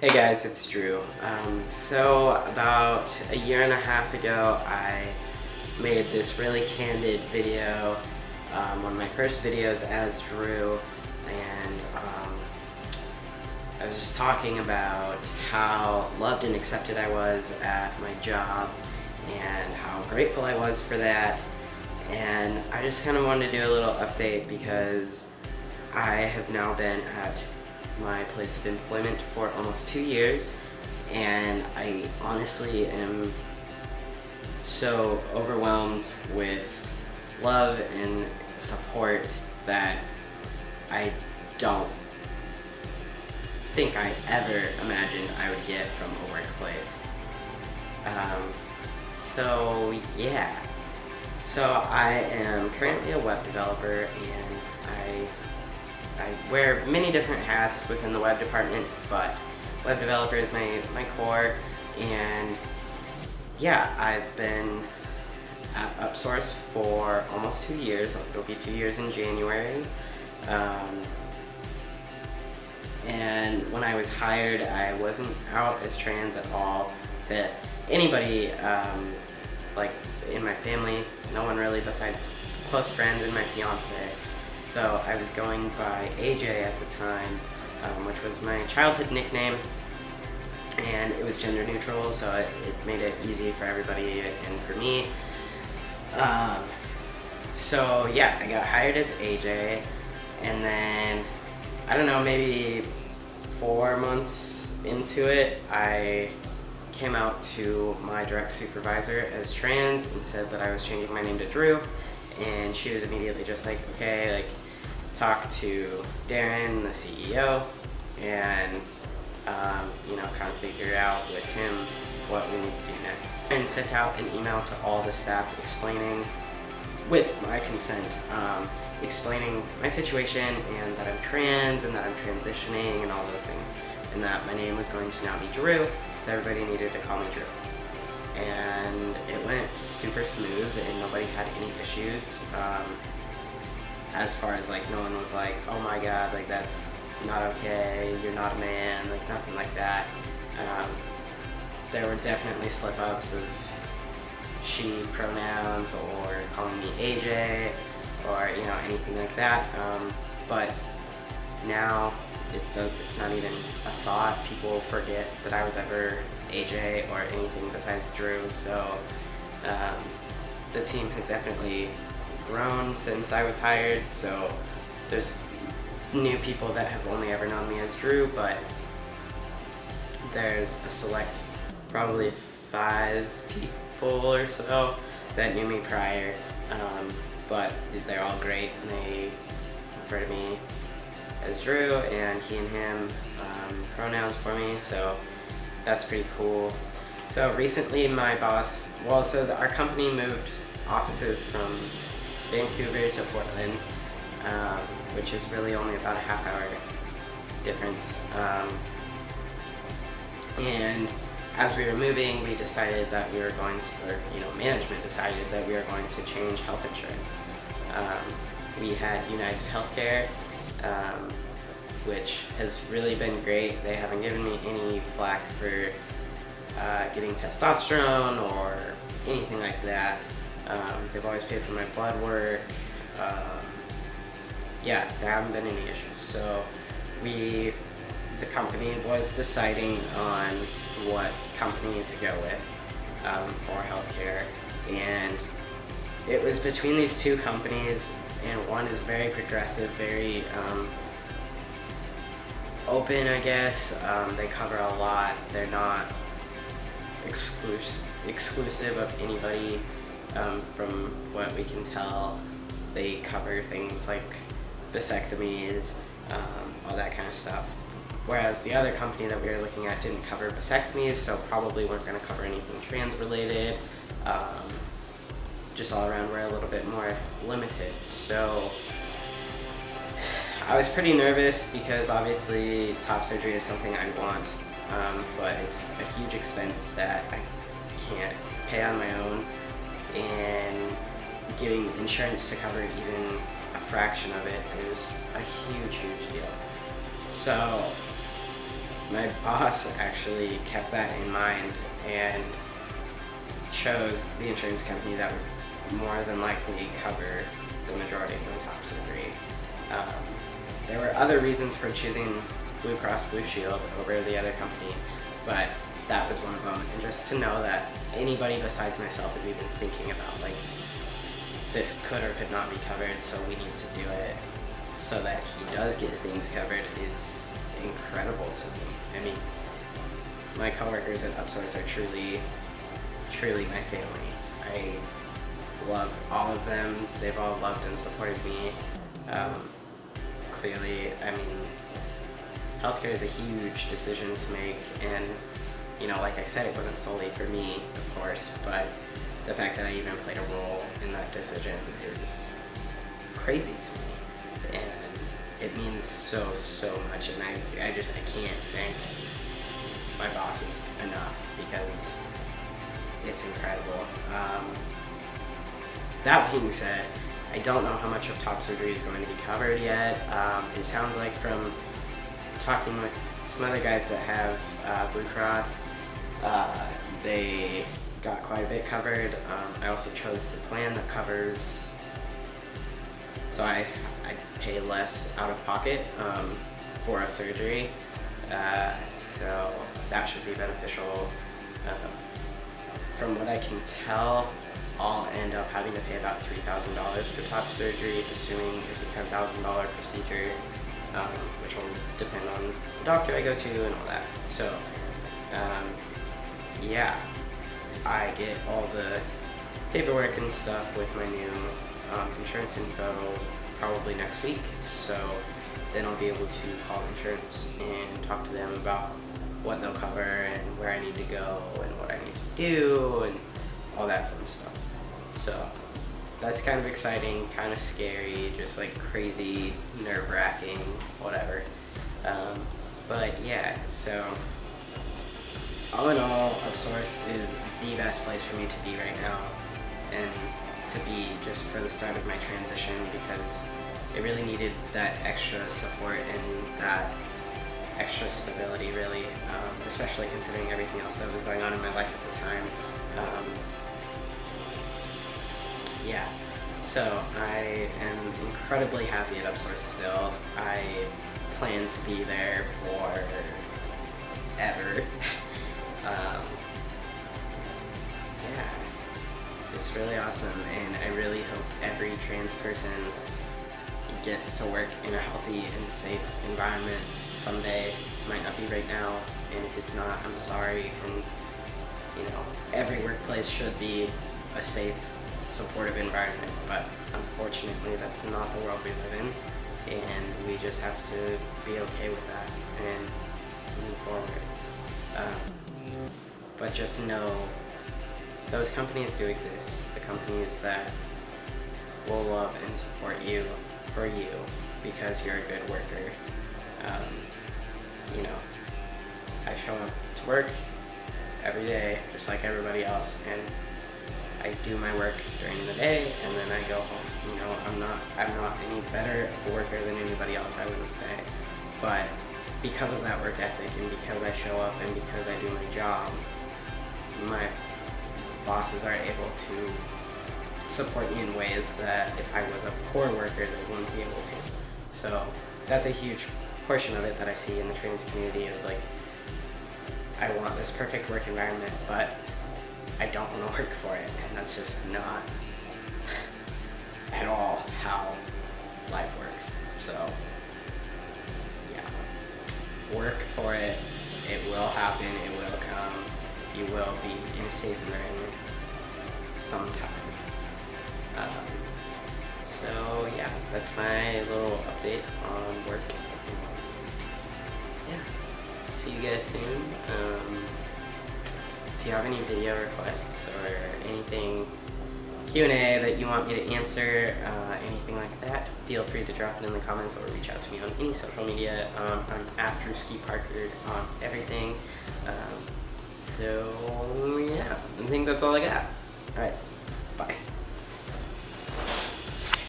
Hey guys, it's Drew. So about a year and a half ago, I made this really candid video, one of my first videos as Drew, and I was just talking about how loved and accepted I was at my job and how grateful I was for that. And I just kind of wanted to do a little update because I have now been at my place of employment for almost 2 years, and I honestly am so overwhelmed with love and support that I don't think I ever imagined I would get from a workplace. So yeah. So I am currently a web developer, and I wear many different hats within the web department, but web developer is my core. And yeah, I've been at Upsource for almost 2 years. It'll be 2 years in January. And when I was hired, I wasn't out as trans at all to anybody, like in my family, no one really besides close friends and my fiance. So I was going by AJ at the time, which was my childhood nickname, and it was gender neutral, so it made it easy for everybody and for me. So yeah, I got hired as AJ, and then, I don't know, maybe 4 months into it, I came out to my direct supervisor as trans and said that I was changing my name to Drew, and she was immediately just like, okay, like, talk to Darren, the CEO, and kind of figure out with him what we need to do next. And sent out an email to all the staff explaining, with my consent, explaining my situation and that I'm trans and that I'm transitioning and all those things, and that my name was going to now be Drew, so everybody needed to call me Drew. And it went super smooth and nobody had any issues. As far as like, no one was like, oh my god, like that's not okay, you're not a man, like nothing like that. There were definitely slip-ups of she pronouns or calling me AJ or anything like that, but now it's not even a thought. People forget that I was ever AJ or anything besides Drew, so the team has definitely grown since I was hired, so there's new people that have only ever known me as Drew, but there's a select, probably 5 people or so that knew me prior, but they're all great and they refer to me as Drew and he and him pronouns for me, so that's pretty cool. So recently my boss, our company moved offices from Vancouver to Portland, which is really only about a half-hour difference. And as we were moving, we decided that we were going to, management decided that we were going to change health insurance. We had United Healthcare, which has really been great. They haven't given me any flack for getting testosterone or anything like that. They've always paid for my blood work. There haven't been any issues. So the company was deciding on what company to go with for healthcare, and it was between these 2 companies, and one is very progressive, very open, I guess. They cover a lot. They're not exclusive of anybody. From what we can tell, they cover things like vasectomies, all that kind of stuff. Whereas the other company that we were looking at didn't cover vasectomies, so probably weren't going to cover anything trans related. Just all around we're a little bit more limited. So I was pretty nervous because obviously top surgery is something I want, but it's a huge expense that I can't pay on my own, and getting insurance to cover even a fraction of it is a huge deal. So my boss actually kept that in mind and chose the insurance company that would more than likely cover the majority of my top surgery. There were other reasons for choosing Blue Cross Blue Shield over the other company, but that was one of them. And just to know that anybody besides myself is even thinking about, like, this could or could not be covered, so we need to do it so that he does get things covered is incredible to me. I mean, my coworkers at Upsource are truly my family. I love all of them. They've all loved and supported me. Clearly, I mean, healthcare is a huge decision to make, and you know, like I said, it wasn't solely for me, of course, but the fact that I even played a role in that decision is crazy to me, and it means so much, and I can't thank my bosses enough because it's incredible. That being said, I don't know how much of top surgery is going to be covered yet. It sounds like from talking with some other guys that have Blue Cross, they got quite a bit covered. I also chose the plan that covers, so I pay less out of pocket for a surgery, so that should be beneficial. From what I can tell, I'll end up having to pay about $3,000 for top surgery, assuming it's a $10,000 procedure, which will depend on the doctor I go to and all that. So, yeah, I get all the paperwork and stuff with my new insurance info probably next week, so then I'll be able to call insurance and talk to them about what they'll cover and where I need to go and what I need to do and all that fun stuff. So that's kind of exciting, kind of scary, just like crazy, nerve-wracking, whatever. But yeah, so all in all, Upsource is the best place for me to be right now, and to be just for the start of my transition, because it really needed that extra support and that extra stability, really, especially considering everything else that was going on in my life at the time. Yeah, so I am incredibly happy at Upsource still. I plan to be there for ever. Yeah, it's really awesome, and I really hope every trans person gets to work in a healthy and safe environment someday. Might not be right now, and if it's not, I'm sorry. And you know, every workplace should be a safe, supportive environment, but unfortunately that's not the world we live in, and we just have to be okay with that and move forward. But just know those companies do exist, the companies that will love and support you for you because you're a good worker. You know, I show up to work every day just like everybody else, and I do my work during the day and then I go home. You know, I'm not any better of a worker than anybody else, I wouldn't say. But because of that work ethic and because I show up and because I do my job, my bosses are able to support me in ways that if I was a poor worker, they wouldn't be able to. So that's a huge portion of it that I see in the trans community of, like, I want this perfect work environment, but I don't want to work for it, and that's just not at all how life works. So yeah, work for it. It will happen. It will come. You will be in a safe environment sometime. So yeah, that's my little update on work. Yeah, see you guys soon. If you have any video requests or anything, Q&A that you want me to answer, anything like that, feel free to drop it in the comments or reach out to me on any social media. I'm at Drewski Parker on everything. So yeah, I think that's all I got. Alright, bye.